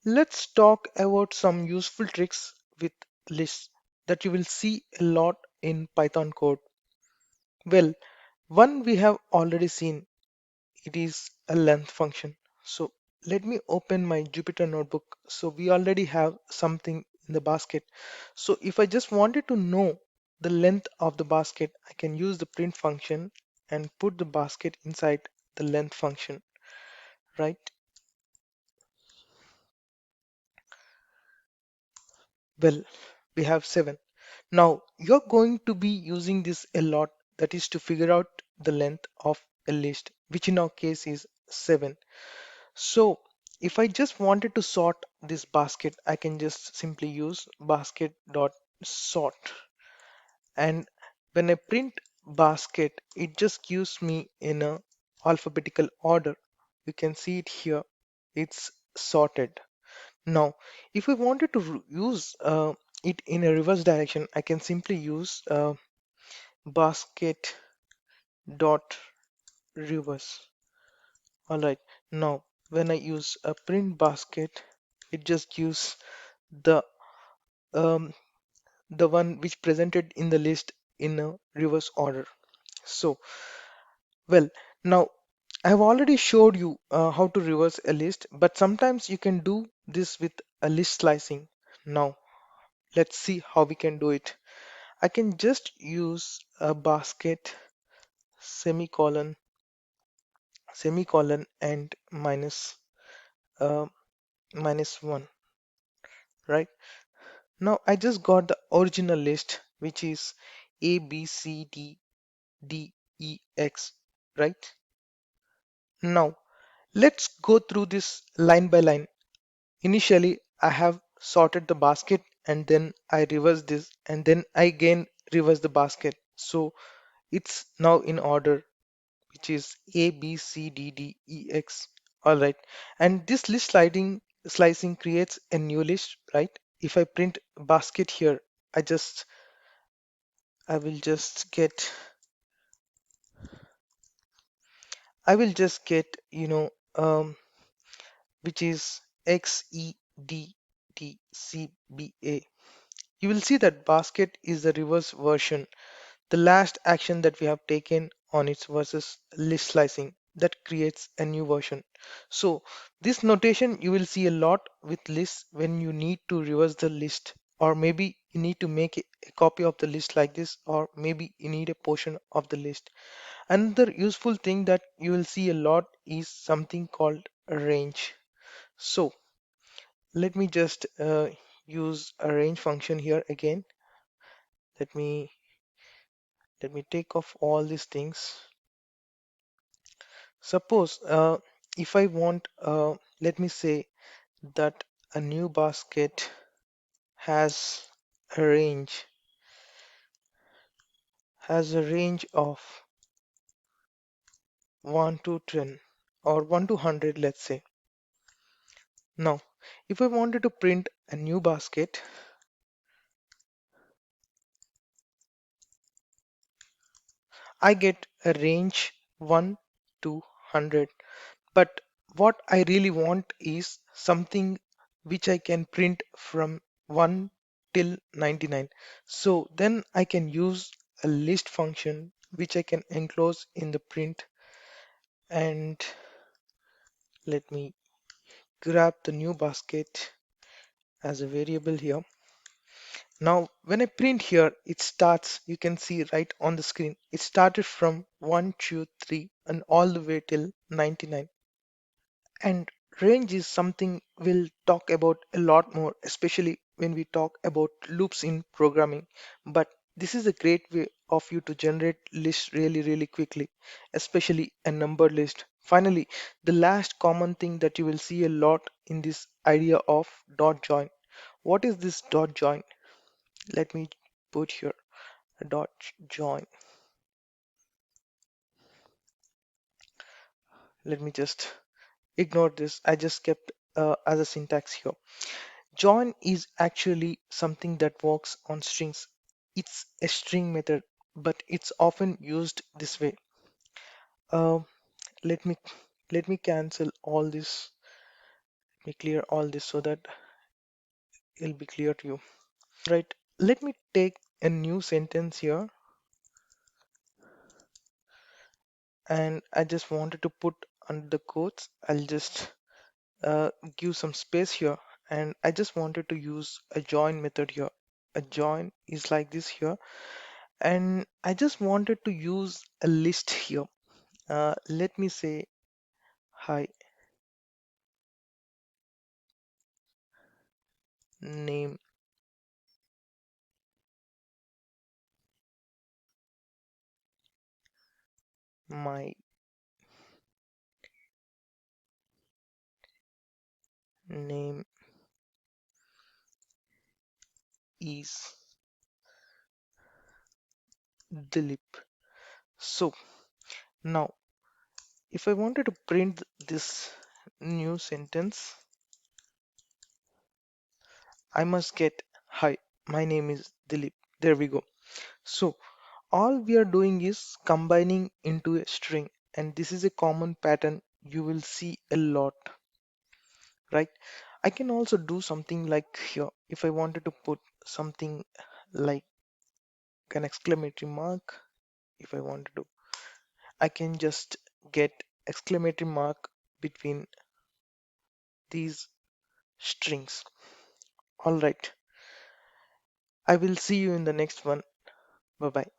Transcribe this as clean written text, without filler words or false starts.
Let's talk about some useful tricks with lists that you will see a lot in Python code. Well, one we have already seen, it is a length function. So let me open my Jupyter notebook. So we already have something in the basket. So if I just wanted to know the length of the basket, I can use the print function and put the basket inside the length function, right? Well, we have 7. Now you're going to be using this a lot, that is to figure out the length of a list, which in our case is 7. So if I just wanted to sort this basket, I can just simply use basket dot sort. And when I print basket, it just gives me in a alphabetical order. You can see it here. It's sorted. Now, if I wanted to use it in a reverse direction, I can simply use basket dot reverse. All right. Now, when I use a print basket, it just gives the um, the one which presented in the list in a reverse order. So, well, now I have already showed you how to reverse a list, but sometimes you can do this with a list slicing. Now, let's see how we can do it. I can just use a basket semicolon semicolon and uh, minus 1, right? Now I just got the original list, which is A B C D D E X, right? Now let's go through this line by line. Initially I have sorted the basket, and then I reverse this, and then I again reverse the basket, so it's now in order, which is A, B, C, D, D, E, X. All right. And this list slicing creates a new list, right? If I print basket here, I just I will just get I will just get, which is X E D D C B A. You will see that basket is the reverse version, the last action that we have taken on its versus list slicing that creates a new version. So this notation you will see a lot with lists when you need to reverse the list, or maybe you need to make a copy of the list like this, or maybe you need a portion of the list. Another useful thing that you will see a lot is something called a range. So let me just use a range function here again. Let me let me take off all these things. Suppose if I want, let me say that a new basket has a range of 1 to 10 or 1 to 100, let's say. Now, if I wanted to print a new basket, I get a range 1 to 100. But what I really want is something which I can print from 1 till 99. So then I can use a list function which I can enclose in the print, and let me grab the new basket as a variable here. Now when I print here, it starts, you can see right on the screen, it started from 1, 2, 3 and all the way till 99. And range is something we'll talk about a lot more, especially when we talk about loops in programming. But this is a great way of you to generate lists really, really quickly, especially a numbered list. Finally, the last common thing that you will see a lot in this idea of dot join. What is this dot join? Let me put here a dot join. Let me just ignore this. I just kept as a syntax here. Join is actually something that works on strings. It's a string method, but it's often used this way. Uh, let me let me cancel all this. me clear all this so that it'll be clear to you. Right, let me take a new sentence here, and I just wanted to put under the quotes. I'll just give some space here, and I just wanted to use a join method here. A join is like this here, and I just wanted to use a list here. Let me say hi, name, my name is Dilip. So now, if I wanted to print this new sentence, I must get hi, my name is Dilip. There we go. So all we are doing is combining into a string, and this is a common pattern you will see a lot, right? I can also do something like here. If I wanted to put something like an exclamatory mark, if I wanted to, I can just get exclamatory mark between these strings. All right, I will see you in the next one. Bye bye.